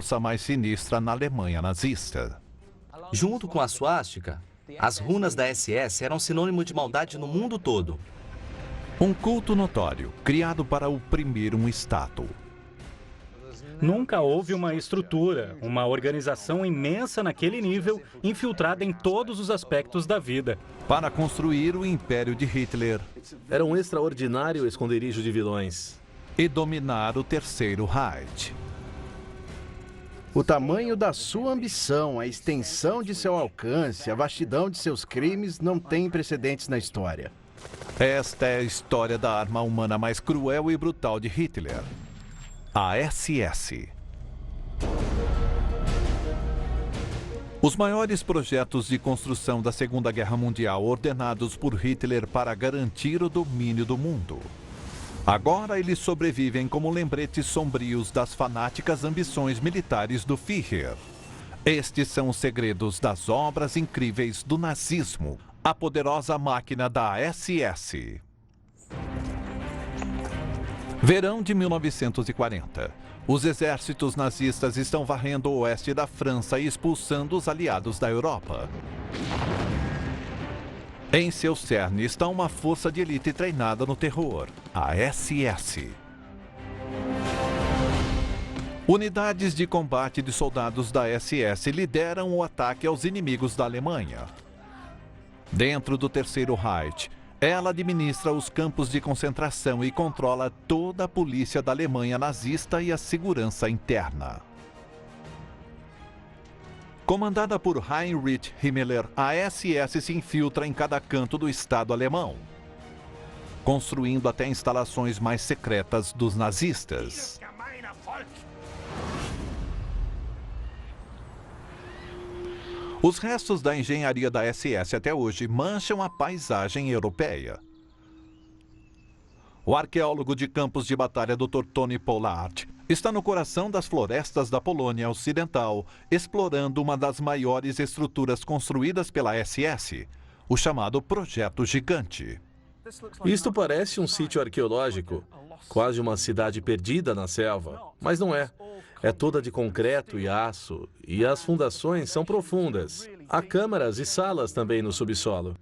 força mais sinistra na Alemanha nazista. Junto com a suástica, as runas da SS eram sinônimo de maldade no mundo todo. Um culto notório, criado para oprimir um Estado. Nunca houve uma estrutura, uma organização imensa naquele nível, infiltrada em todos os aspectos da vida. Para construir o império de Hitler. Era um extraordinário esconderijo de vilões. E dominar o Terceiro Reich. O tamanho da sua ambição, a extensão de seu alcance, a vastidão de seus crimes não tem precedentes na história. Esta é a história da arma humana mais cruel e brutal de Hitler. A SS. Os maiores projetos de construção da Segunda Guerra Mundial ordenados por Hitler para garantir o domínio do mundo. Agora eles sobrevivem como lembretes sombrios das fanáticas ambições militares do Führer. Estes são os segredos das obras incríveis do nazismo, a poderosa máquina da SS. Verão de 1940. Os exércitos nazistas estão varrendo o oeste da França e expulsando os aliados da Europa. Em seu cerne está uma força de elite treinada no terror, a SS. Unidades de combate de soldados da SS lideram o ataque aos inimigos da Alemanha. Dentro do Terceiro Reich, ela administra os campos de concentração e controla toda a polícia da Alemanha nazista e a segurança interna. Comandada por Heinrich Himmler, a SS se infiltra em cada canto do Estado alemão, construindo até instalações mais secretas dos nazistas. Os restos da engenharia da SS até hoje mancham a paisagem europeia. O arqueólogo de campos de batalha Dr. Tony Pollard está no coração das florestas da Polônia Ocidental, explorando uma das maiores estruturas construídas pela SS, o chamado Projeto Gigante. Isto parece um sítio arqueológico, quase uma cidade perdida na selva, mas não é. É toda de concreto e aço, e as fundações são profundas. Há câmaras e salas também no subsolo.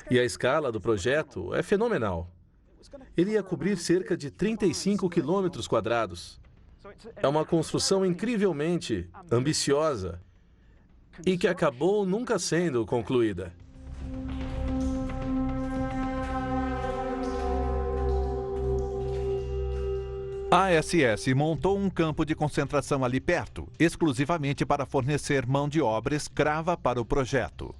E a escala do projeto é fenomenal. Ele ia cobrir cerca de 35 quilômetros quadrados. É uma construção incrivelmente ambiciosa e que acabou nunca sendo concluída. A SS montou um campo de concentração ali perto, exclusivamente para fornecer mão de obra escrava para o projeto.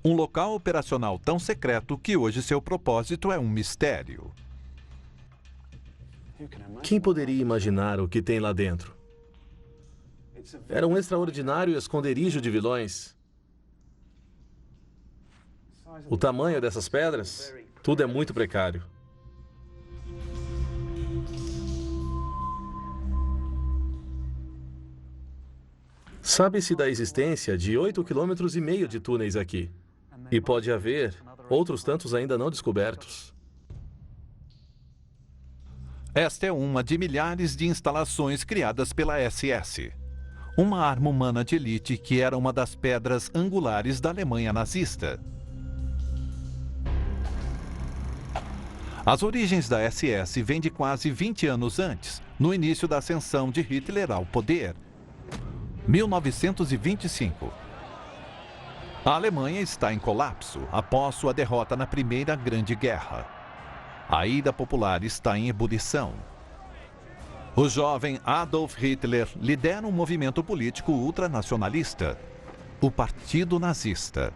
Um local operacional tão secreto que hoje seu propósito é um mistério. Quem poderia imaginar o que tem lá dentro? Era um extraordinário esconderijo de vilões. O tamanho dessas pedras, tudo é muito precário. Sabe-se da existência de 8,5 quilômetros de túneis aqui. E pode haver outros tantos ainda não descobertos. Esta é uma de milhares de instalações criadas pela SS. Uma arma humana de elite que era uma das pedras angulares da Alemanha nazista. As origens da SS vêm de quase 20 anos antes, no início da ascensão de Hitler ao poder. 1925. A Alemanha está em colapso após sua derrota na Primeira Grande Guerra. A ira popular está em ebulição. O jovem Adolf Hitler lidera um movimento político ultranacionalista, o Partido Nazista.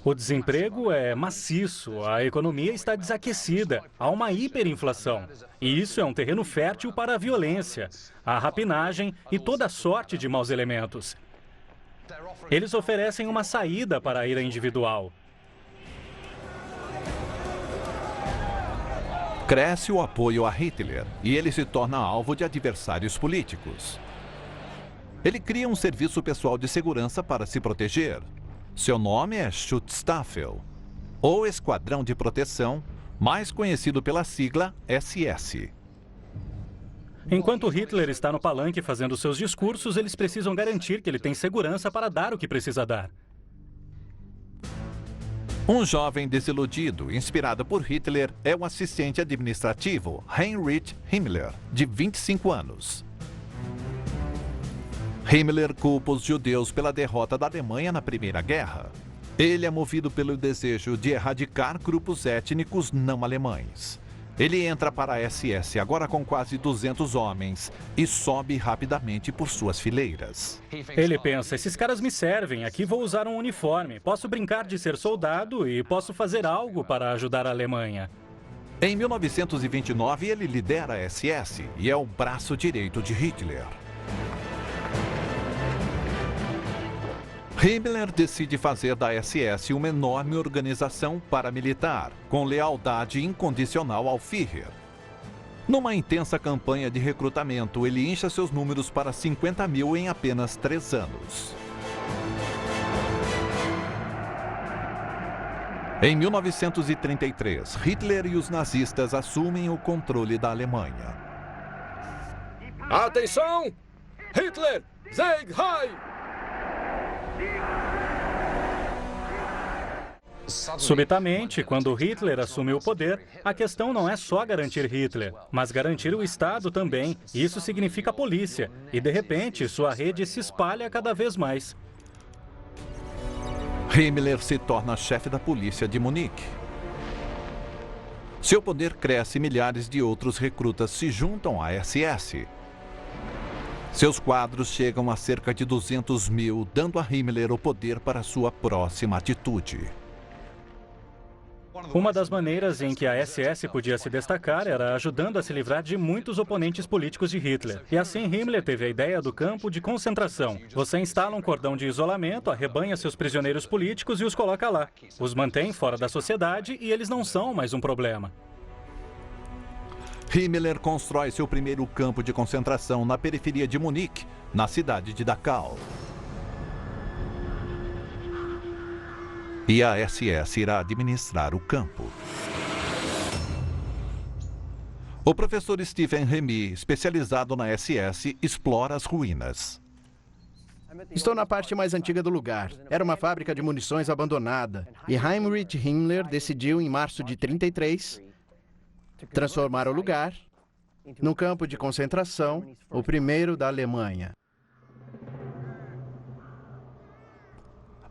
O desemprego é maciço, a economia está desaquecida, há uma hiperinflação. E isso é um terreno fértil para a violência, a rapinagem e toda sorte de maus elementos. Eles oferecem uma saída para a ira individual. Cresce o apoio a Hitler e ele se torna alvo de adversários políticos. Ele cria um serviço pessoal de segurança para se proteger. Seu nome é Schutzstaffel, ou Esquadrão de Proteção, mais conhecido pela sigla SS. Enquanto Hitler está no palanque fazendo seus discursos, eles precisam garantir que ele tem segurança para dar o que precisa dar. Um jovem desiludido, inspirado por Hitler, é o assistente administrativo Heinrich Himmler, de 25 anos. Himmler culpa os judeus pela derrota da Alemanha na Primeira Guerra. Ele é movido pelo desejo de erradicar grupos étnicos não alemães. Ele entra para a SS agora com quase 200 homens e sobe rapidamente por suas fileiras. Ele pensa, esses caras me servem, aqui vou usar um uniforme, posso brincar de ser soldado e posso fazer algo para ajudar a Alemanha. Em 1929, ele lidera a SS e é o braço direito de Hitler. Himmler decide fazer da SS uma enorme organização paramilitar, com lealdade incondicional ao Führer. Numa intensa campanha de recrutamento, ele incha seus números para 50 mil em apenas 3 anos. Em 1933, Hitler e os nazistas assumem o controle da Alemanha. Atenção! Hitler! Sieg Heil! Subitamente, quando Hitler assumiu o poder, a questão não é só garantir Hitler, mas garantir o Estado também. Isso significa polícia. E, de repente, sua rede se espalha cada vez mais. Himmler se torna chefe da polícia de Munique. Seu poder cresce e milhares de outros recrutas se juntam à SS. Seus quadros chegam a cerca de 200 mil, dando a Himmler o poder para sua próxima atitude. Uma das maneiras em que a SS podia se destacar era ajudando a se livrar de muitos oponentes políticos de Hitler. E assim Himmler teve a ideia do campo de concentração. Você instala um cordão de isolamento, arrebanha seus prisioneiros políticos e os coloca lá. Os mantém fora da sociedade e eles não são mais um problema. Himmler constrói seu primeiro campo de concentração na periferia de Munique, na cidade de Dachau. E a SS irá administrar o campo. O professor Stephen Remy, especializado na SS, explora as ruínas. Estou na parte mais antiga do lugar. Era uma fábrica de munições abandonada. E Heinrich Himmler decidiu, em março de 1933, transformar o lugar num campo de concentração, o primeiro da Alemanha.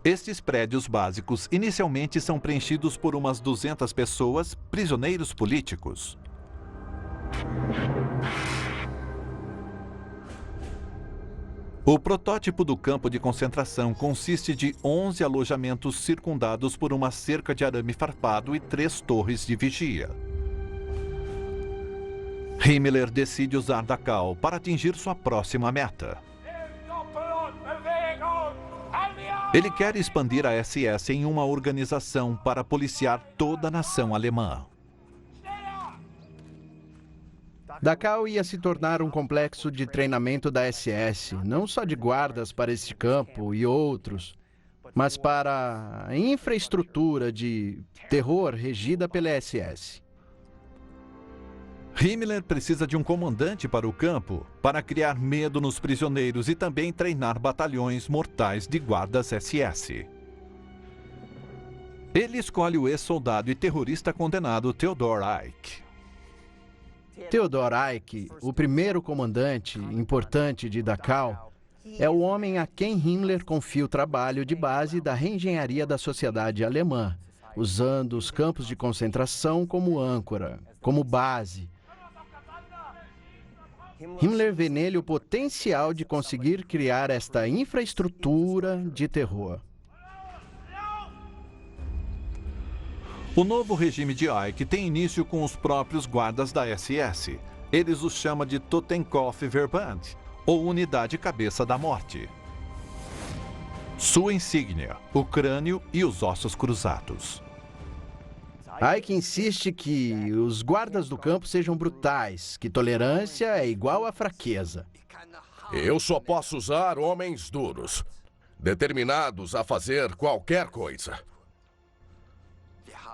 Estes prédios básicos inicialmente são preenchidos por umas 200 pessoas, prisioneiros políticos. O protótipo do campo de concentração consiste de 11 alojamentos circundados por uma cerca de arame farpado e 3 torres de vigia. Himmler decide usar Dachau para atingir sua próxima meta. Ele quer expandir a SS em uma organização para policiar toda a nação alemã. Dachau ia se tornar um complexo de treinamento da SS, não só de guardas para este campo e outros, mas para a infraestrutura de terror regida pela SS. Himmler precisa de um comandante para o campo, para criar medo nos prisioneiros e também treinar batalhões mortais de guardas SS. Ele escolhe o ex-soldado e terrorista condenado Theodor Eicke. Theodor Eicke, o primeiro comandante importante de Dachau, é o homem a quem Himmler confia o trabalho de base da reengenharia da sociedade alemã, usando os campos de concentração como âncora, como base. Himmler vê nele o potencial de conseguir criar esta infraestrutura de terror. O novo regime de Eicke tem início com os próprios guardas da SS. Eles os chamam de Totenkopfverband, ou Unidade Cabeça da Morte. Sua insígnia, o crânio e os ossos cruzados. Eicke insiste que os guardas do campo sejam brutais, que tolerância é igual a fraqueza. Eu só posso usar homens duros, determinados a fazer qualquer coisa.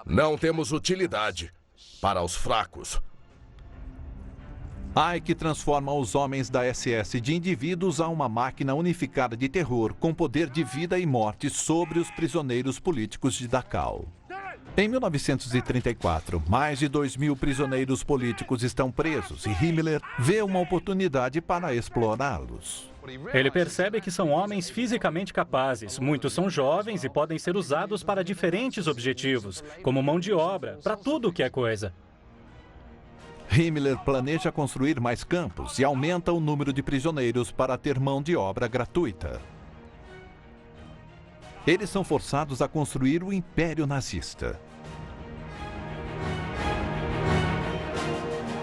Não temos utilidade para os fracos. Ike transforma os homens da SS de indivíduos a uma máquina unificada de terror com poder de vida e morte sobre os prisioneiros políticos de Dachau. Em 1934, mais de 2.000 prisioneiros políticos estão presos e Himmler vê uma oportunidade para explorá-los. Ele percebe que são homens fisicamente capazes. Muitos são jovens e podem ser usados para diferentes objetivos, como mão de obra, para tudo o que é coisa. Himmler planeja construir mais campos e aumenta o número de prisioneiros para ter mão de obra gratuita. Eles são forçados a construir o Império Nazista.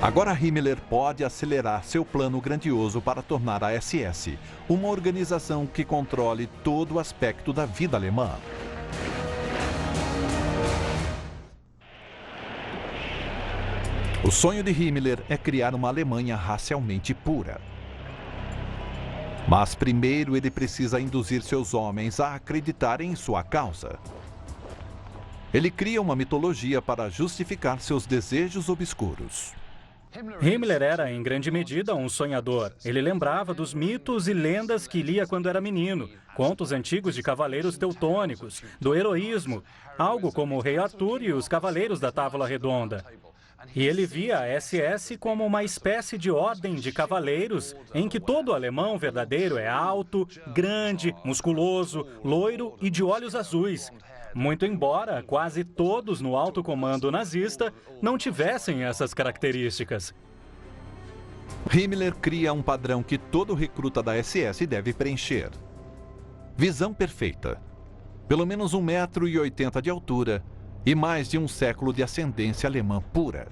Agora Himmler pode acelerar seu plano grandioso para tornar a SS uma organização que controle todo o aspecto da vida alemã. O sonho de Himmler é criar uma Alemanha racialmente pura. Mas primeiro ele precisa induzir seus homens a acreditarem em sua causa. Ele cria uma mitologia para justificar seus desejos obscuros. Himmler era, em grande medida, um sonhador. Ele lembrava dos mitos e lendas que lia quando era menino, contos antigos de cavaleiros teutônicos, do heroísmo, algo como o Rei Arthur e os Cavaleiros da Távola Redonda. E ele via a SS como uma espécie de ordem de cavaleiros em que todo alemão verdadeiro é alto, grande, musculoso, loiro e de olhos azuis. Muito embora quase todos no alto comando nazista não tivessem essas características. Himmler cria um padrão que todo recruta da SS deve preencher. Visão perfeita. Pelo menos 1,80 m de altura e mais de um século de ascendência alemã pura.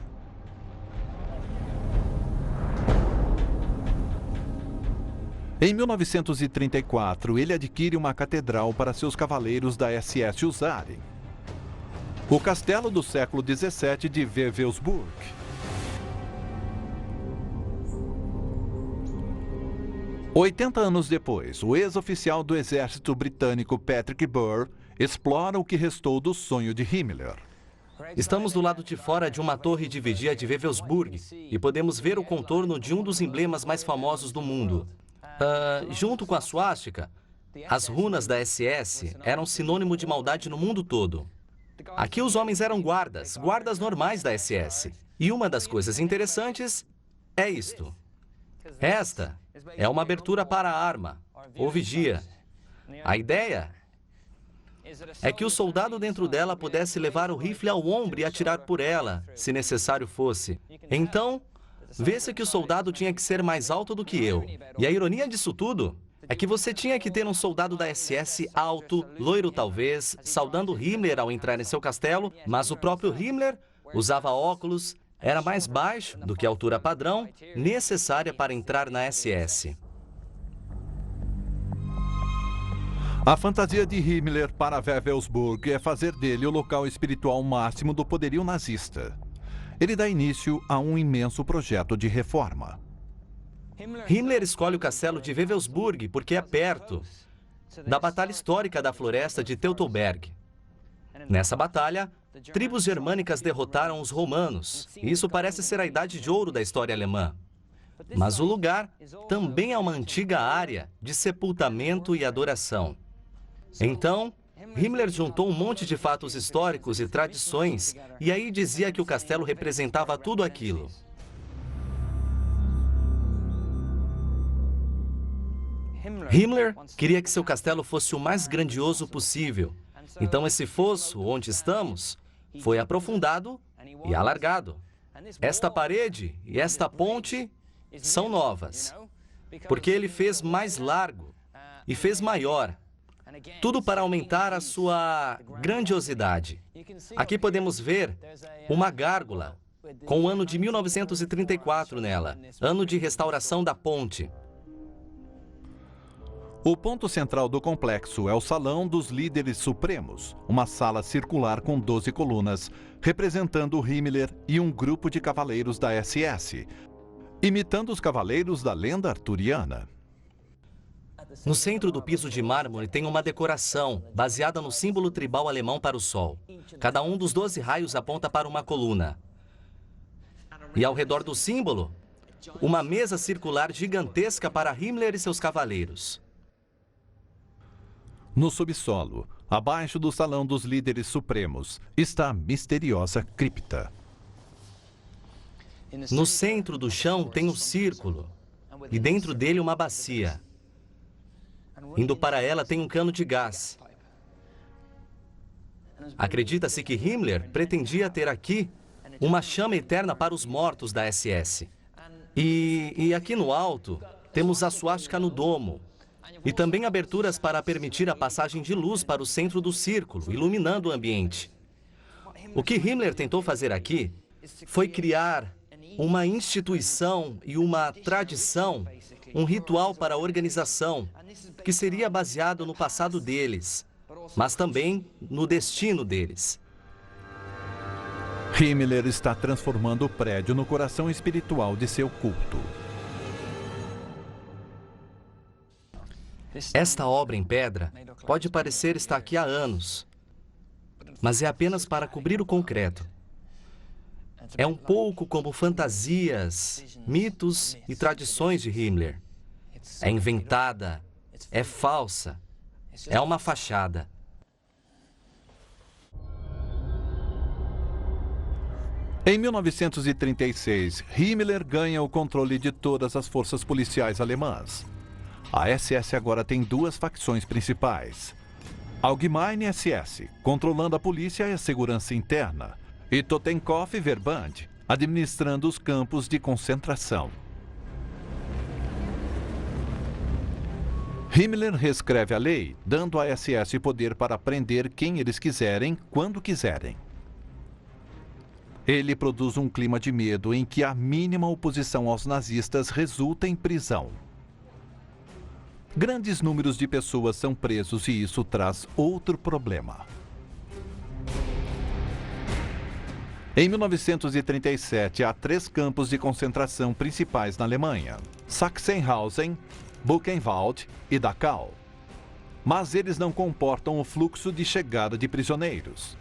Em 1934, ele adquire uma catedral para seus cavaleiros da SS usarem. O castelo do século XVII de Wewelsburg. Oitenta anos depois, o ex-oficial do exército britânico Patrick Burr explora o que restou do sonho de Himmler. Estamos do lado de fora de uma torre de vigia de Wewelsburg e podemos ver o contorno de um dos emblemas mais famosos do mundo. Junto com a suástica, as runas da SS eram sinônimo de maldade no mundo todo. Aqui os homens eram guardas normais da SS. E uma das coisas interessantes é isto. Esta é uma abertura para a arma, ou vigia. A ideia é que o soldado dentro dela pudesse levar o rifle ao ombro e atirar por ela, se necessário fosse. Então, vê-se que o soldado tinha que ser mais alto do que eu. E a ironia disso tudo é que você tinha que ter um soldado da SS alto, loiro talvez, saudando Himmler ao entrar em seu castelo, mas o próprio Himmler usava óculos, era mais baixo do que a altura padrão necessária para entrar na SS. A fantasia de Himmler para Wewelsburg é fazer dele o local espiritual máximo do poderio nazista. Ele dá início a um imenso projeto de reforma. Himmler escolhe o castelo de Wewelsburg porque é perto da batalha histórica da floresta de Teutoburg. Nessa batalha, tribos germânicas derrotaram os romanos. Isso parece ser a idade de ouro da história alemã. Mas o lugar também é uma antiga área de sepultamento e adoração. Então, Himmler juntou um monte de fatos históricos e tradições e aí dizia que o castelo representava tudo aquilo. Himmler queria que seu castelo fosse o mais grandioso possível. Então esse fosso, onde estamos, foi aprofundado e alargado. Esta parede e esta ponte são novas, porque ele fez mais largo e fez maior. Tudo para aumentar a sua grandiosidade. Aqui podemos ver uma gárgula com o ano de 1934 nela, ano de restauração da ponte. O ponto central do complexo é o Salão dos Líderes Supremos, uma sala circular com 12 colunas, representando Himmler e um grupo de cavaleiros da SS, imitando os cavaleiros da lenda arturiana. No centro do piso de mármore tem uma decoração baseada no símbolo tribal alemão para o sol. Cada um dos 12 raios aponta para uma coluna. E ao redor do símbolo, uma mesa circular gigantesca para Himmler e seus cavaleiros. No subsolo, abaixo do salão dos líderes supremos, está a misteriosa cripta. No centro do chão tem um círculo e dentro dele uma bacia. Indo para ela tem um cano de gás. Acredita-se que Himmler pretendia ter aqui uma chama eterna para os mortos da SS. E aqui no alto temos a suástica no domo e também aberturas para permitir a passagem de luz para o centro do círculo, iluminando o ambiente. O que Himmler tentou fazer aqui foi criar uma instituição e uma tradição, um ritual para a organização, que seria baseado no passado deles, mas também no destino deles. Himmler está transformando o prédio no coração espiritual de seu culto. Esta obra em pedra pode parecer estar aqui há anos, mas é apenas para cobrir o concreto. É um pouco como fantasias, mitos e tradições de Himmler. É inventada, é falsa, é uma fachada. Em 1936, Himmler ganha o controle de todas as forças policiais alemãs. A SS agora tem duas facções principais: Allgemeine SS, controlando a polícia e a segurança interna, e Totenkopf Verband, administrando os campos de concentração. Himmler reescreve a lei, dando à SS poder para prender quem eles quiserem, quando quiserem. Ele produz um clima de medo em que a mínima oposição aos nazistas resulta em prisão. Grandes números de pessoas são presos e isso traz outro problema. Em 1937, há 3 campos de concentração principais na Alemanha: Sachsenhausen, Buchenwald e Dachau. Mas eles não comportam o fluxo de chegada de prisioneiros.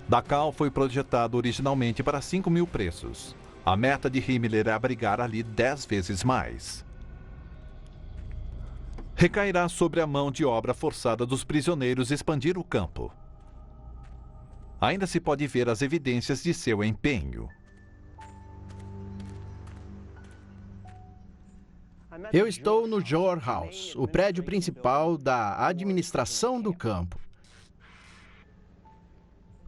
Dachau foi projetado originalmente para 5.000 presos. A meta de Himmler é abrigar ali 10 vezes mais. Recairá sobre a mão de obra forçada dos prisioneiros expandir o campo. Ainda se pode ver as evidências de seu empenho. Eu estou no Jorhaus, o prédio principal da administração do campo.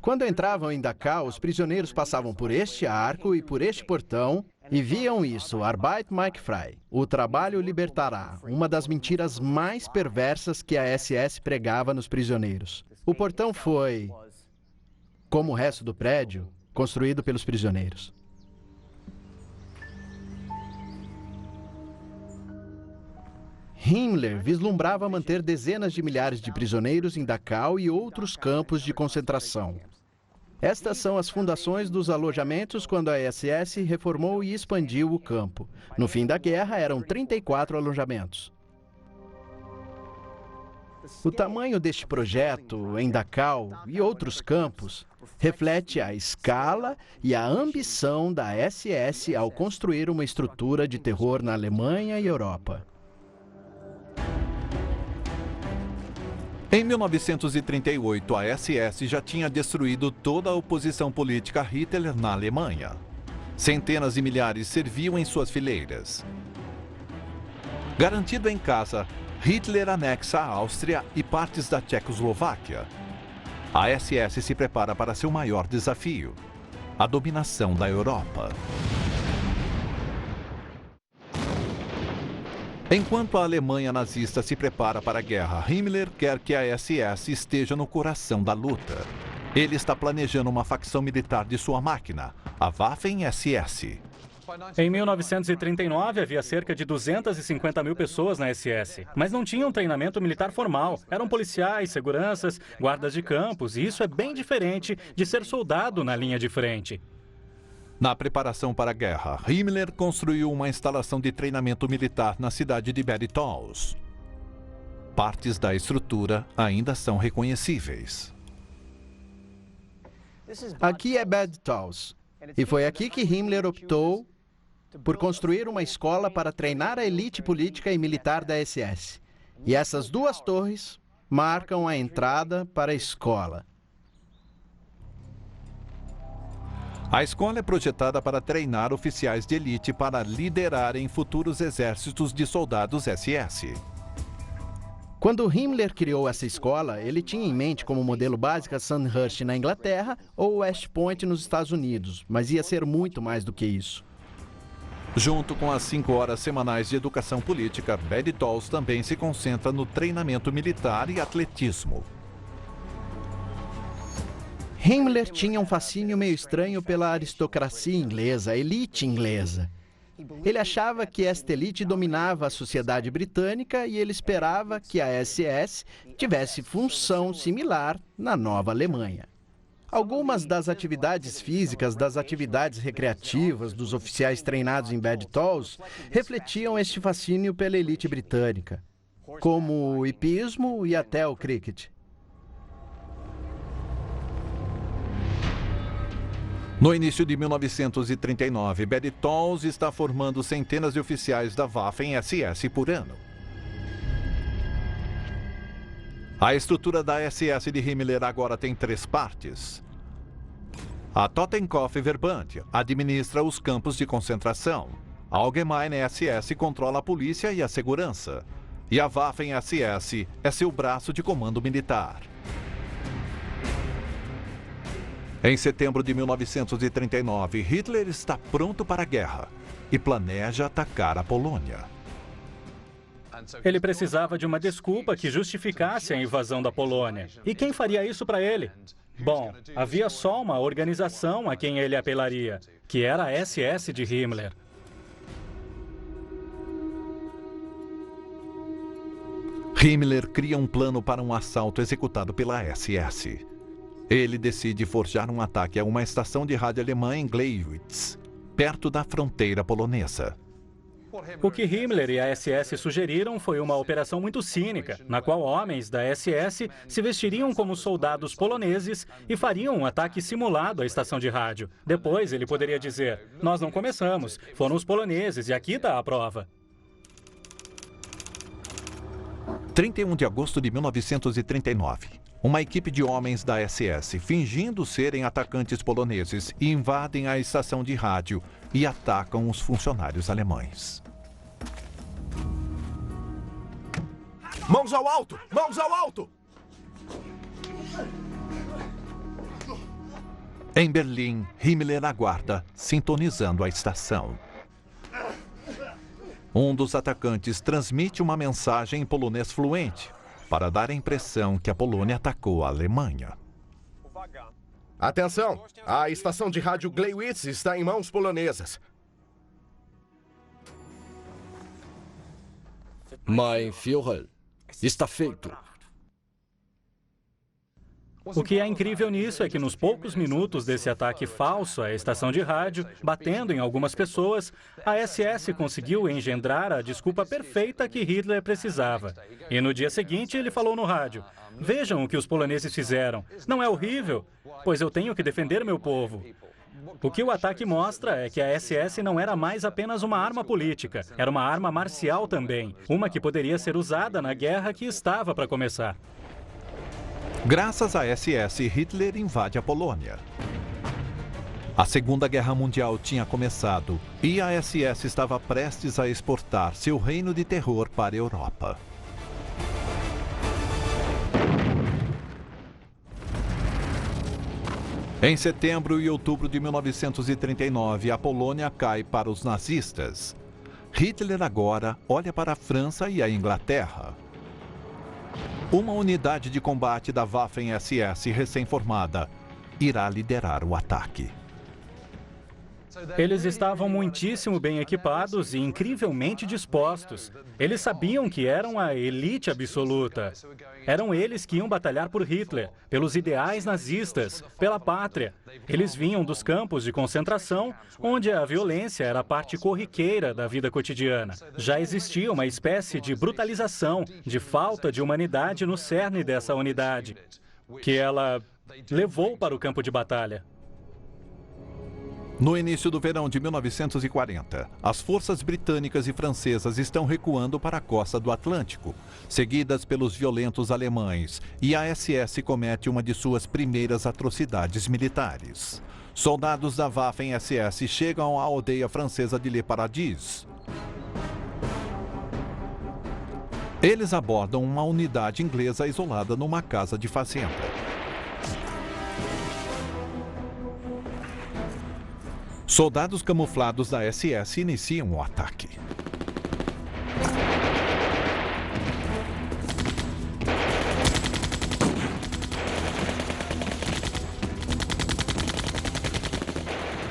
Quando entravam em Dachau, os prisioneiros passavam por este arco e por este portão e viam isso: Arbeit macht frei. O trabalho libertará, uma das mentiras mais perversas que a SS pregava nos prisioneiros. O portão foi, como o resto do prédio, construído pelos prisioneiros. Himmler vislumbrava manter dezenas de milhares de prisioneiros em Dachau e outros campos de concentração. Estas são as fundações dos alojamentos quando a SS reformou e expandiu o campo. No fim da guerra, eram 34 alojamentos. O tamanho deste projeto em Dachau e outros campos reflete a escala e a ambição da SS ao construir uma estrutura de terror na Alemanha e Europa. Em 1938, a SS já tinha destruído toda a oposição política a Hitler na Alemanha. Centenas de milhares serviam em suas fileiras. Garantido em casa, Hitler anexa a Áustria e partes da Tchecoslováquia. A SS se prepara para seu maior desafio: a dominação da Europa. Enquanto a Alemanha nazista se prepara para a guerra, Himmler quer que a SS esteja no coração da luta. Ele está planejando uma facção militar de sua máquina, a Waffen-SS. Em 1939, havia cerca de 250 mil pessoas na SS, mas não tinham treinamento militar formal. Eram policiais, seguranças, guardas de campos, e isso é bem diferente de ser soldado na linha de frente. Na preparação para a guerra, Himmler construiu uma instalação de treinamento militar na cidade de Bad Tölz. Partes da estrutura ainda são reconhecíveis. Aqui é Bad Tölz. E foi aqui que Himmler optou por construir uma escola para treinar a elite política e militar da SS. E essas duas torres marcam a entrada para a escola. A escola é projetada para treinar oficiais de elite para liderarem futuros exércitos de soldados SS. Quando Himmler criou essa escola, ele tinha em mente como modelo básica Sandhurst na Inglaterra ou West Point nos Estados Unidos, mas ia ser muito mais do que isso. Junto com as 5 horas semanais de educação política, Bad Tolls também se concentra no treinamento militar e atletismo. Himmler tinha um fascínio meio estranho pela aristocracia inglesa, a elite inglesa. Ele achava que esta elite dominava a sociedade britânica e ele esperava que a SS tivesse função similar na Nova Alemanha. Algumas das atividades físicas, das atividades recreativas dos oficiais treinados em Bad Tolls refletiam este fascínio pela elite britânica, como o hipismo e até o cricket. No início de 1939, Bad Tolls está formando centenas de oficiais da Waffen-SS por ano. A estrutura da SS de Himmler agora tem 3 partes. A Totenkopf-Verband administra os campos de concentração. A Allgemeine SS controla a polícia e a segurança. E a Waffen-SS é seu braço de comando militar. Em setembro de 1939, Hitler está pronto para a guerra e planeja atacar a Polônia. Ele precisava de uma desculpa que justificasse a invasão da Polônia. E quem faria isso para ele? Bom, havia só uma organização a quem ele apelaria, que era a SS de Himmler. Himmler cria um plano para um assalto executado pela SS. Ele decide forjar um ataque a uma estação de rádio alemã em Gleiwitz, perto da fronteira polonesa. O que Himmler e a SS sugeriram foi uma operação muito cínica, na qual homens da SS se vestiriam como soldados poloneses e fariam um ataque simulado à estação de rádio. Depois ele poderia dizer, nós não começamos, foram os poloneses e aqui está a prova. 31 de agosto de 1939. Uma equipe de homens da SS, fingindo serem atacantes poloneses, invadem a estação de rádio e atacam os funcionários alemães. Mãos ao alto! Mãos ao alto! Em Berlim, Himmler aguarda, sintonizando a estação. Um dos atacantes transmite uma mensagem em polonês fluente, para dar a impressão que a Polônia atacou a Alemanha. Atenção! A estação de rádio Gleiwitz está em mãos polonesas. Mein Führer, está feito. O que é incrível nisso é que nos poucos minutos desse ataque falso à estação de rádio, batendo em algumas pessoas, a SS conseguiu engendrar a desculpa perfeita que Hitler precisava. E no dia seguinte ele falou no rádio, vejam o que os poloneses fizeram, não é horrível? Pois eu tenho que defender meu povo. O que o ataque mostra é que a SS não era mais apenas uma arma política, era uma arma marcial também, uma que poderia ser usada na guerra que estava para começar. Graças à SS, Hitler invade a Polônia. A Segunda Guerra Mundial tinha começado e a SS estava prestes a exportar seu reino de terror para a Europa. Em setembro e outubro de 1939, a Polônia cai para os nazistas. Hitler agora olha para a França e a Inglaterra. Uma unidade de combate da Waffen-SS recém-formada irá liderar o ataque. Eles estavam muitíssimo bem equipados e incrivelmente dispostos. Eles sabiam que eram a elite absoluta. Eram eles que iam batalhar por Hitler, pelos ideais nazistas, pela pátria. Eles vinham dos campos de concentração, onde a violência era a parte corriqueira da vida cotidiana. Já existia uma espécie de brutalização, de falta de humanidade no cerne dessa unidade, que ela levou para o campo de batalha. No início do verão de 1940, as forças britânicas e francesas estão recuando para a costa do Atlântico, seguidas pelos violentos alemães, e a SS comete uma de suas primeiras atrocidades militares. Soldados da Waffen-SS chegam à aldeia francesa de Le Paradis. Eles abordam uma unidade inglesa isolada numa casa de fazenda. Soldados camuflados da SS iniciam o ataque.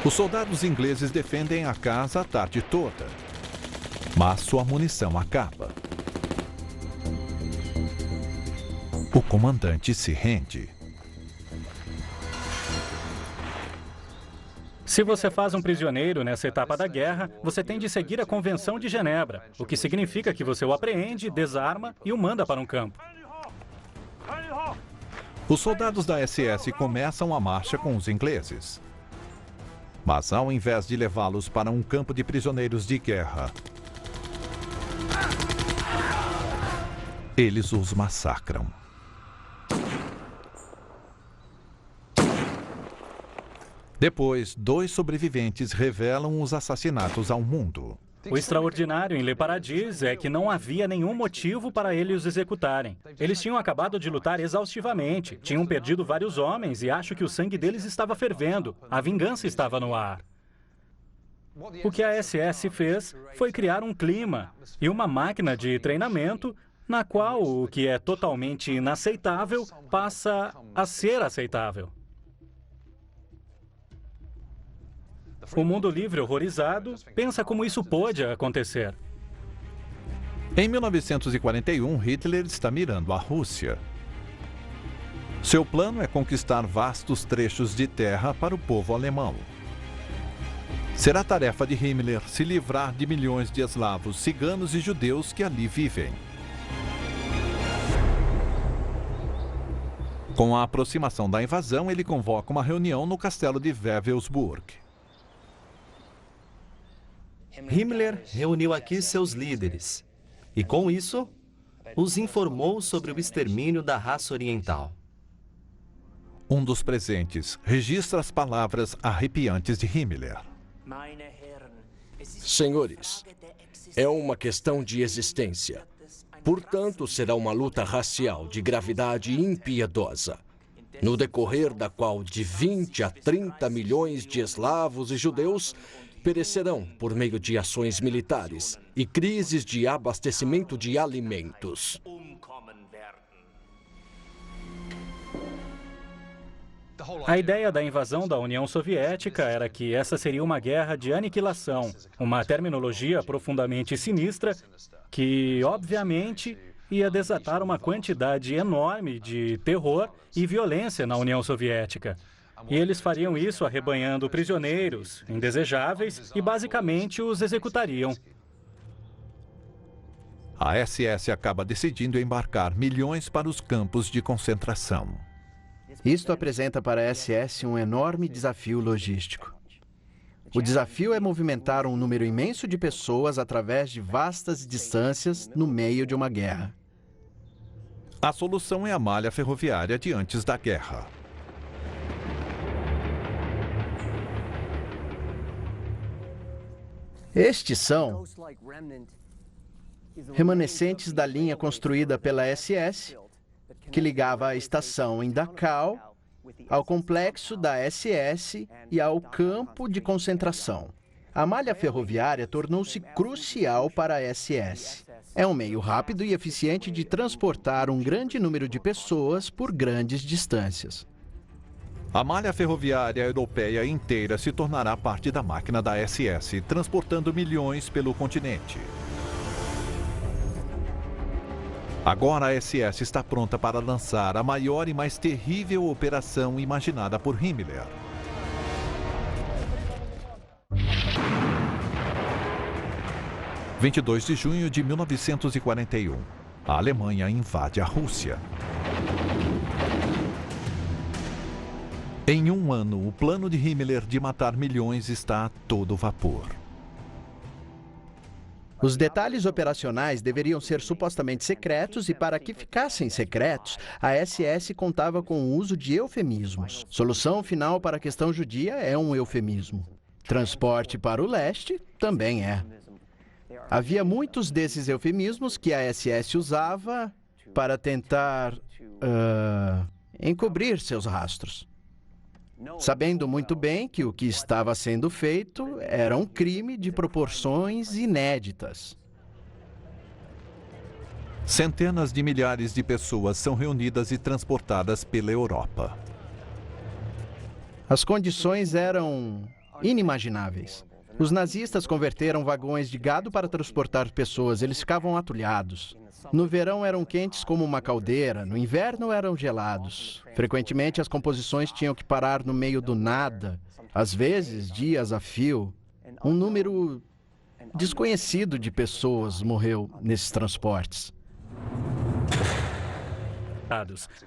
Os soldados ingleses defendem a casa a tarde toda, mas sua munição acaba. O comandante se rende. Se você faz um prisioneiro nessa etapa da guerra, você tem de seguir a Convenção de Genebra, o que significa que você o apreende, desarma e o manda para um campo. Os soldados da SS começam a marcha com os ingleses. Mas ao invés de levá-los para um campo de prisioneiros de guerra, eles os massacram. Depois, 2 sobreviventes revelam os assassinatos ao mundo. O extraordinário em Le Paradis é que não havia nenhum motivo para eles os executarem. Eles tinham acabado de lutar exaustivamente, tinham perdido vários homens e acho que o sangue deles estava fervendo. A vingança estava no ar. O que a SS fez foi criar um clima e uma máquina de treinamento na qual o que é totalmente inaceitável passa a ser aceitável. O mundo livre horrorizado pensa como isso pôde acontecer. Em 1941, Hitler está mirando a Rússia. Seu plano é conquistar vastos trechos de terra para o povo alemão. Será tarefa de Himmler se livrar de milhões de eslavos, ciganos e judeus que ali vivem. Com a aproximação da invasão, ele convoca uma reunião no castelo de Wewelsburg. Himmler reuniu aqui seus líderes e, com isso, os informou sobre o extermínio da raça oriental. Um dos presentes registra as palavras arrepiantes de Himmler. Senhores, é uma questão de existência. Portanto, será uma luta racial de gravidade impiedosa, no decorrer da qual de 20 a 30 milhões de eslavos e judeus perecerão por meio de ações militares e crises de abastecimento de alimentos. A ideia da invasão da União Soviética era que essa seria uma guerra de aniquilação, uma terminologia profundamente sinistra que, obviamente, ia desatar uma quantidade enorme de terror e violência na União Soviética. E eles fariam isso arrebanhando prisioneiros indesejáveis e basicamente os executariam. A SS acaba decidindo embarcar milhões para os campos de concentração. Isto apresenta para a SS um enorme desafio logístico. O desafio é movimentar um número imenso de pessoas através de vastas distâncias no meio de uma guerra. A solução é a malha ferroviária de antes da guerra. Estes são remanescentes da linha construída pela SS, que ligava a estação em Dachau ao complexo da SS e ao campo de concentração. A malha ferroviária tornou-se crucial para a SS. É um meio rápido e eficiente de transportar um grande número de pessoas por grandes distâncias. A malha ferroviária europeia inteira se tornará parte da máquina da SS, transportando milhões pelo continente. Agora a SS está pronta para lançar a maior e mais terrível operação imaginada por Himmler. – 22 de junho de 1941. A Alemanha invade a Rússia. Em um ano, o plano de Himmler de matar milhões está a todo vapor. Os detalhes operacionais deveriam ser supostamente secretos e, para que ficassem secretos, a SS contava com o uso de eufemismos. Solução final para a questão judia é um eufemismo. Transporte para o leste também é. Havia muitos desses eufemismos que a SS usava para tentar encobrir seus rastros, sabendo muito bem que o que estava sendo feito era um crime de proporções inéditas. Centenas de milhares de pessoas são reunidas e transportadas pela Europa. As condições eram inimagináveis. Os nazistas converteram vagões de gado para transportar pessoas. Eles ficavam atulhados. No verão eram quentes como uma caldeira, no inverno eram gelados. Frequentemente as composições tinham que parar no meio do nada, às vezes dias a fio. Um número desconhecido de pessoas morreu nesses transportes.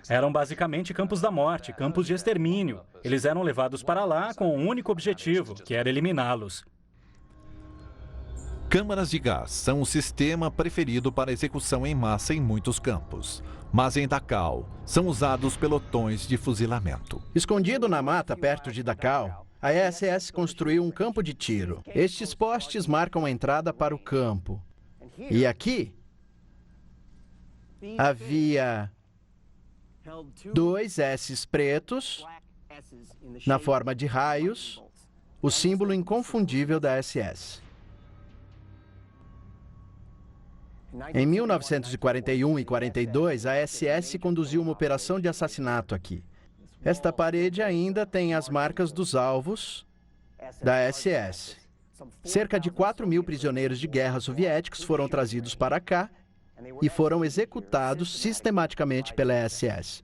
Eram basicamente campos da morte, campos de extermínio. Eles eram levados para lá com um único objetivo, que era eliminá-los. Câmaras de gás são o sistema preferido para execução em massa em muitos campos. Mas em Dachau, são usados pelotões de fuzilamento. Escondido na mata perto de Dachau, a SS construiu um campo de tiro. Estes postes marcam a entrada para o campo. E aqui havia 2 S's pretos na forma de raios, o símbolo inconfundível da SS. Em 1941 e 42, a SS conduziu uma operação de assassinato aqui. Esta parede ainda tem as marcas dos alvos da SS. Cerca de 4.000 prisioneiros de guerra soviéticos foram trazidos para cá e foram executados sistematicamente pela SS.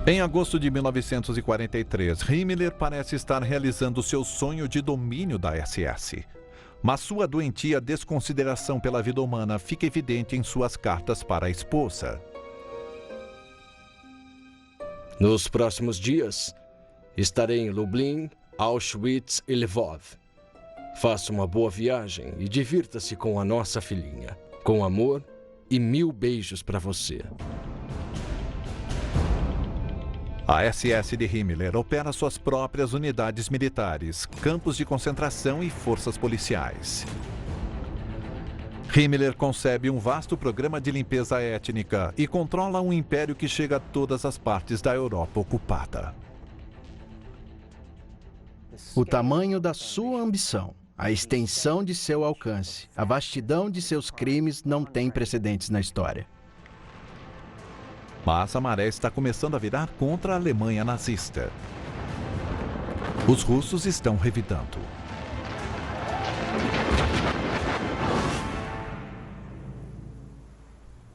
Em agosto de 1943, Himmler parece estar realizando seu sonho de domínio da SS. Mas sua doentia desconsideração pela vida humana fica evidente em suas cartas para a esposa. Nos próximos dias, estarei em Lublin, Auschwitz e Lvov. Faça uma boa viagem e divirta-se com a nossa filhinha. Com amor e 1000 beijos para você. A SS de Himmler opera suas próprias unidades militares, campos de concentração e forças policiais. Himmler concebe um vasto programa de limpeza étnica e controla um império que chega a todas as partes da Europa ocupada. O tamanho da sua ambição, a extensão de seu alcance, a vastidão de seus crimes não tem precedentes na história. Mas a maré está começando a virar contra a Alemanha nazista. Os russos estão revidando.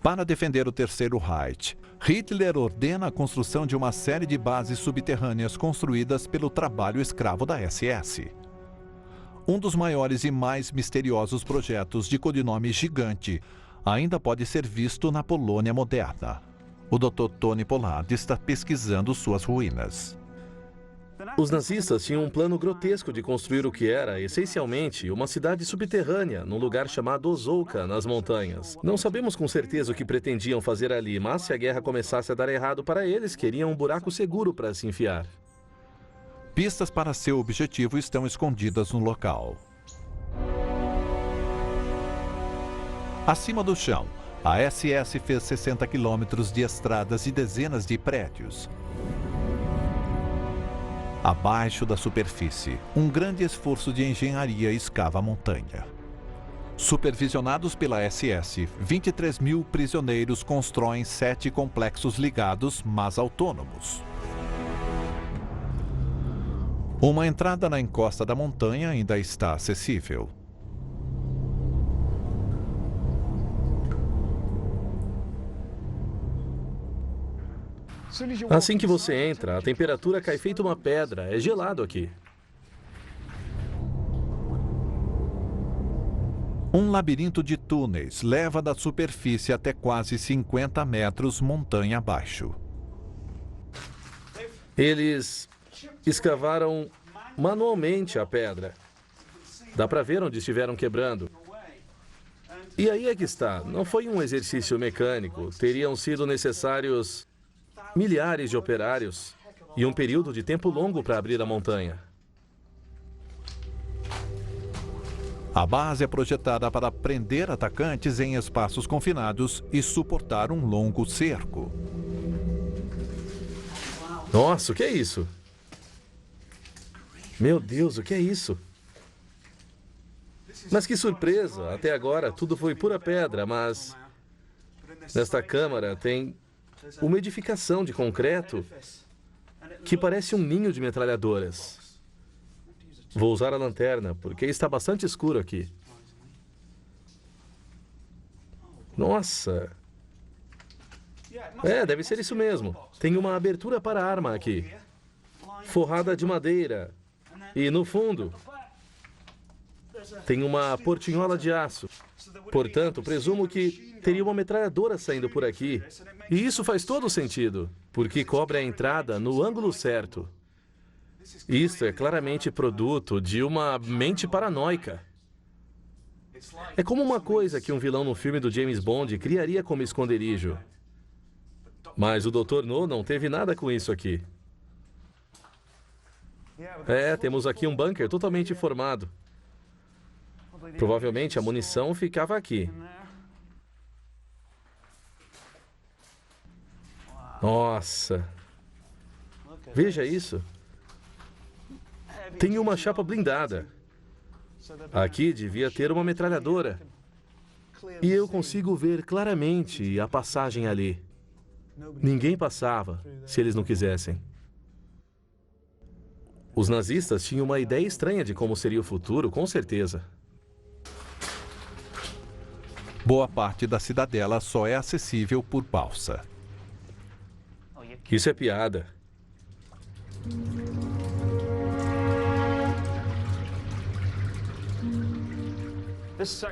Para defender o Terceiro Reich, Hitler ordena a construção de uma série de bases subterrâneas construídas pelo trabalho escravo da SS. Um dos maiores e mais misteriosos projetos de codinome Gigante ainda pode ser visto na Polônia moderna. O Dr. Tony Pollard está pesquisando suas ruínas. Os nazistas tinham um plano grotesco de construir o que era, essencialmente, uma cidade subterrânea, num lugar chamado Ozouka, nas montanhas. Não sabemos com certeza o que pretendiam fazer ali, mas se a guerra começasse a dar errado para eles, queriam um buraco seguro para se enfiar. Pistas para seu objetivo estão escondidas no local. Acima do chão, a SS fez 60 quilômetros de estradas e dezenas de prédios. Abaixo da superfície, um grande esforço de engenharia escava a montanha. Supervisionados pela SS, 23.000 prisioneiros constroem 7 complexos ligados, mas autônomos. Uma entrada na encosta da montanha ainda está acessível. Assim que você entra, a temperatura cai feito uma pedra. É gelado aqui. Um labirinto de túneis leva da superfície até quase 50 metros montanha abaixo. Eles escavaram manualmente a pedra. Dá para ver onde estiveram quebrando. E aí é que está. Não foi um exercício mecânico. Teriam sido necessários milhares de operários e um período de tempo longo para abrir a montanha. A base é projetada para prender atacantes em espaços confinados e suportar um longo cerco. Nossa, o que é isso? Meu Deus, o que é isso? Mas que surpresa! Até agora tudo foi pura pedra, mas nesta câmara tem uma edificação de concreto que parece um ninho de metralhadoras. Vou usar a lanterna, porque está bastante escuro aqui. Nossa! Deve ser isso mesmo. Tem uma abertura para a arma aqui, forrada de madeira. E no fundo, tem uma portinhola de aço. Portanto, presumo que teria uma metralhadora saindo por aqui. E isso faz todo sentido, porque cobre a entrada no ângulo certo. Isto é claramente produto de uma mente paranoica. É como uma coisa que um vilão no filme do James Bond criaria como esconderijo. Mas o Dr. No não teve nada com isso aqui. Temos aqui um bunker totalmente formado. Provavelmente a munição ficava aqui. Nossa! Veja isso. Tem uma chapa blindada. Aqui devia ter uma metralhadora. E eu consigo ver claramente a passagem ali. Ninguém passava, se eles não quisessem. Os nazistas tinham uma ideia estranha de como seria o futuro, com certeza. Boa parte da cidadela só é acessível por balsa. Isso é piada.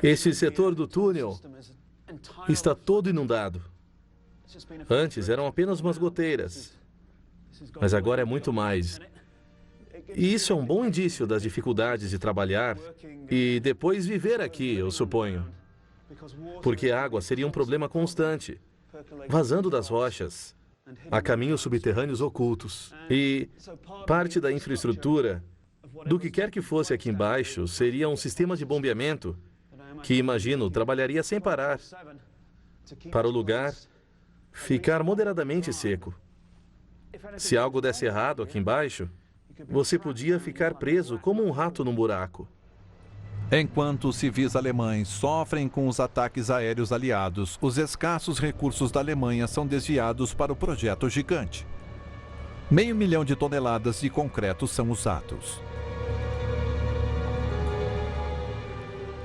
Esse setor do túnel está todo inundado. Antes eram apenas umas goteiras, mas agora é muito mais. E isso é um bom indício das dificuldades de trabalhar e depois viver aqui, eu suponho. Porque a água seria um problema constante, vazando das rochas, a caminhos subterrâneos ocultos. E parte da infraestrutura, do que quer que fosse aqui embaixo, seria um sistema de bombeamento que, imagino, trabalharia sem parar, para o lugar ficar moderadamente seco. Se algo desse errado aqui embaixo, você podia ficar preso como um rato num buraco. Enquanto os civis alemães sofrem com os ataques aéreos aliados, os escassos recursos da Alemanha são desviados para o projeto gigante. 500 mil de toneladas de concreto são usados.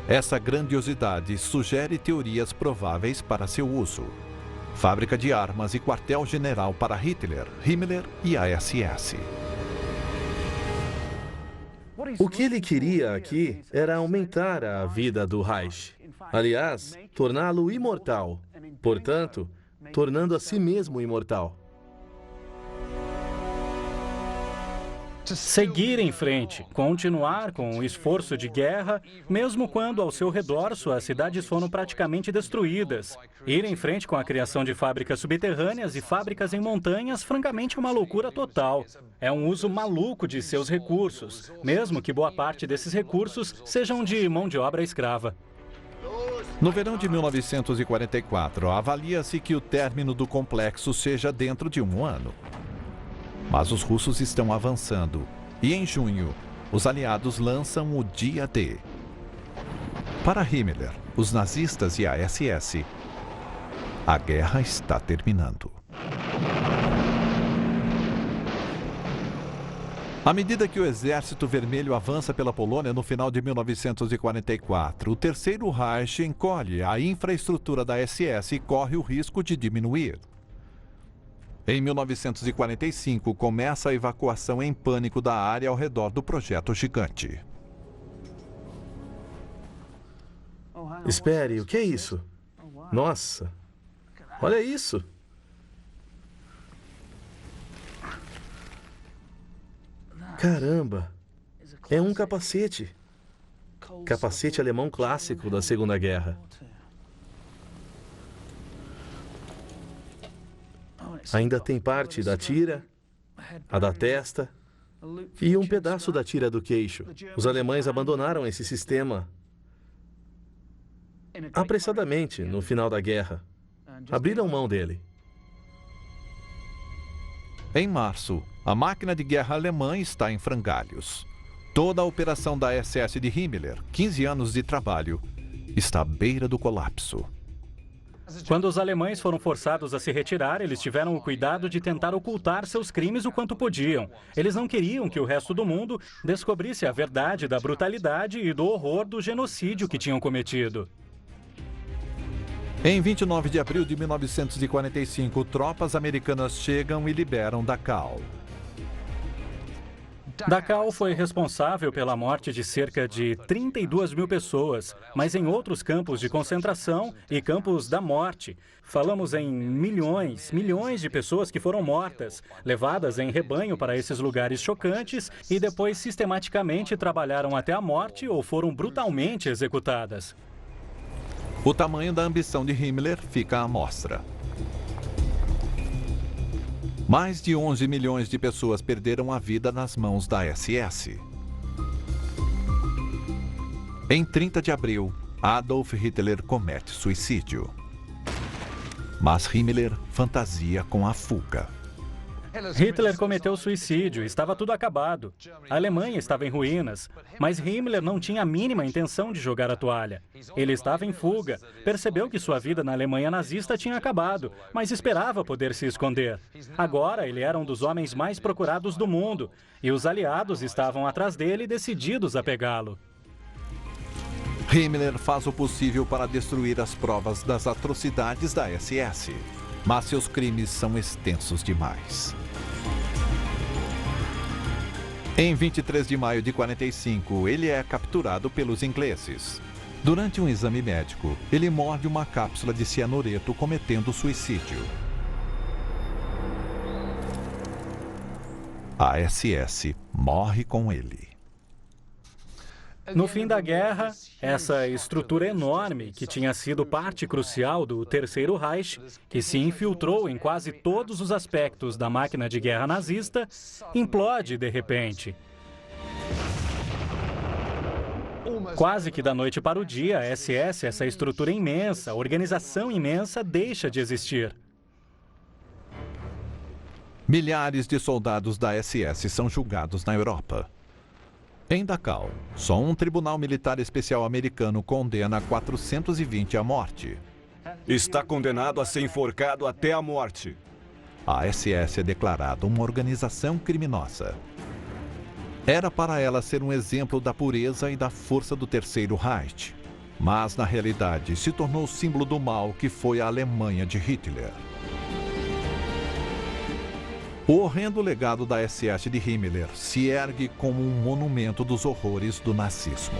Essa grandiosidade sugere teorias prováveis para seu uso. Fábrica de armas e quartel-general para Hitler, Himmler e a SS. O que ele queria aqui era aumentar a vida do Reich. Aliás, torná-lo imortal. Portanto, tornando a si mesmo imortal. Seguir em frente, continuar com o esforço de guerra, mesmo quando ao seu redor suas cidades foram praticamente destruídas. Ir em frente com a criação de fábricas subterrâneas e fábricas em montanhas, francamente, é uma loucura total. É um uso maluco de seus recursos, mesmo que boa parte desses recursos sejam de mão de obra escrava. No verão de 1944, avalia-se que o término do complexo seja dentro de um ano. Mas os russos estão avançando e, em junho, os aliados lançam o Dia D. Para Himmler, os nazistas e a SS, a guerra está terminando. À medida que o Exército Vermelho avança pela Polônia no final de 1944, o Terceiro Reich encolhe, a infraestrutura da SS corre o risco de diminuir. Em 1945, começa a evacuação em pânico da área ao redor do projeto gigante. Espere, o que é isso? Nossa, olha isso. Caramba, é um capacete. Capacete alemão clássico da Segunda Guerra. Ainda tem parte da tira, a da testa e um pedaço da tira do queixo. Os alemães abandonaram esse sistema apressadamente no final da guerra. Abriram mão dele. Em março, a máquina de guerra alemã está em frangalhos. Toda a operação da SS de Himmler, 15 anos de trabalho, está à beira do colapso. Quando os alemães foram forçados a se retirar, eles tiveram o cuidado de tentar ocultar seus crimes o quanto podiam. Eles não queriam que o resto do mundo descobrisse a verdade da brutalidade e do horror do genocídio que tinham cometido. Em 29 de abril de 1945, tropas americanas chegam e liberam Dachau. Dachau foi responsável pela morte de cerca de 32 mil pessoas, mas em outros campos de concentração e campos da morte. Falamos em milhões de pessoas que foram mortas, levadas em rebanho para esses lugares chocantes e depois sistematicamente trabalharam até a morte ou foram brutalmente executadas. O tamanho da ambição de Himmler fica à mostra. Mais de 11 milhões de pessoas perderam a vida nas mãos da SS. Em 30 de abril, Adolf Hitler comete suicídio. Mas Himmler fantasia com a fuga. Hitler cometeu suicídio, estava tudo acabado. A Alemanha estava em ruínas, mas Himmler não tinha a mínima intenção de jogar a toalha. Ele estava em fuga, percebeu que sua vida na Alemanha nazista tinha acabado, mas esperava poder se esconder. Agora ele era um dos homens mais procurados do mundo, e os aliados estavam atrás dele decididos a pegá-lo. Himmler faz o possível para destruir as provas das atrocidades da SS, mas seus crimes são extensos demais. Em 23 de maio de 45, ele é capturado pelos ingleses. Durante um exame médico, ele morde uma cápsula de cianureto cometendo suicídio. A SS morre com ele. No fim da guerra, essa estrutura enorme, que tinha sido parte crucial do Terceiro Reich, que se infiltrou em quase todos os aspectos da máquina de guerra nazista, implode de repente. Quase que da noite para o dia, a SS, essa estrutura imensa, organização imensa, deixa de existir. Milhares de soldados da SS são julgados na Europa. Em Dachau, só um tribunal militar especial americano condena 420 à morte. Está condenado a ser enforcado até a morte. A SS é declarada uma organização criminosa. Era para ela ser um exemplo da pureza e da força do Terceiro Reich, mas na realidade se tornou símbolo do mal que foi a Alemanha de Hitler. O horrendo legado da SS de Himmler se ergue como um monumento dos horrores do nazismo.